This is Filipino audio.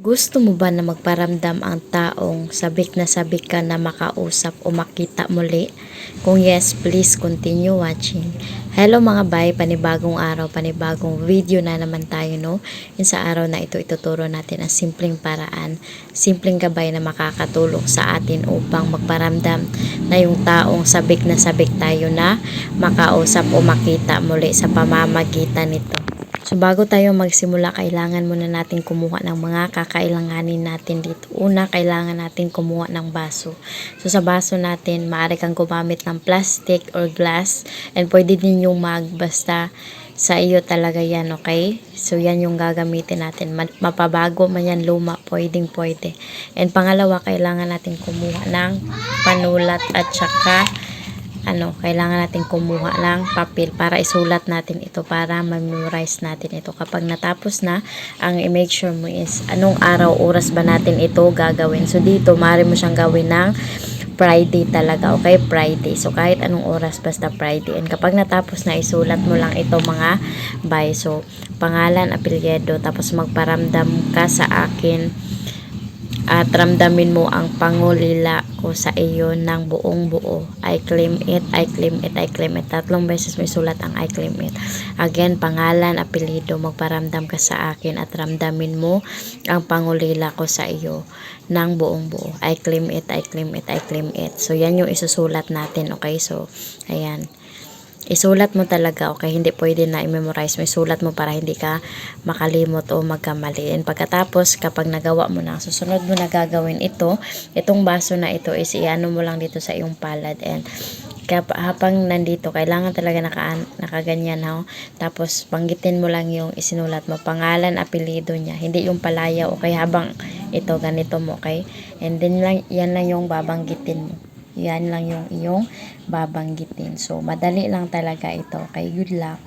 Gusto mo ba na magparamdam ang taong sabik na sabik ka na makausap o makita muli? Kung yes, please continue watching. Hello mga bay, panibagong araw, panibagong video na naman tayo, no? Yung sa araw na ito, ituturo natin ang simpleng paraan, simpleng gabay na makakatulong sa atin upang magparamdam na yung taong sabik na sabik tayo na makausap o makita muli sa pamamagitan nito. So bago tayo magsimula, kailangan muna natin kumuha ng mga kakailanganin natin dito. Una, kailangan natin kumuha ng baso. So sa baso natin, maaari kang gumamit ng plastic or glass, and pwede din yung mug, basta sa iyo talaga yan, okay? So yan yung gagamitin natin. Mapabago man yan, luma, pwedeng pwede. And pangalawa, kailangan natin kumuha ng panulat at saka kailangan natin kumuha ng papel para isulat natin ito, para ma-memorize natin ito. Kapag natapos na, ang i-make sure mo is anong araw, oras ba natin ito gagawin. So dito, maaari mo siyang gawin ng Friday talaga, okay? Friday. So kahit anong oras, basta Friday. And kapag natapos na, isulat mo lang ito mga bay. So pangalan, apelyido, tapos magparamdam ka sa akin at ramdamin mo ang pangulila ko sa iyo ng buong buo. I claim it, I claim it, I claim it. 3 beses may sulat ang I claim it. Again, pangalan, apelyido, magparamdam ka sa akin at ramdamin mo ang pangulila ko sa iyo ng buong buo. I claim it, I claim it, I claim it. So yan yung isusulat natin, okay? So ayan, isulat mo talaga, okay? Hindi pwede na i-memorize mo. Isulat mo para hindi ka makalimot o magkamali. And pagkatapos, kapag nagawa mo na, susunod mo na gagawin itong baso na ito is iano mo lang dito sa iyong palad. And habang nandito, kailangan talaga nakaganyan, ha? Tapos banggitin mo lang yung isinulat mo, pangalan, apelyido niya, hindi yung palaya, okay? Habang ito, ganito mo, okay? And then yan lang yung babanggitin mo. Yan lang yung iyong babanggitin. So, madali lang talaga ito. Okay, good luck.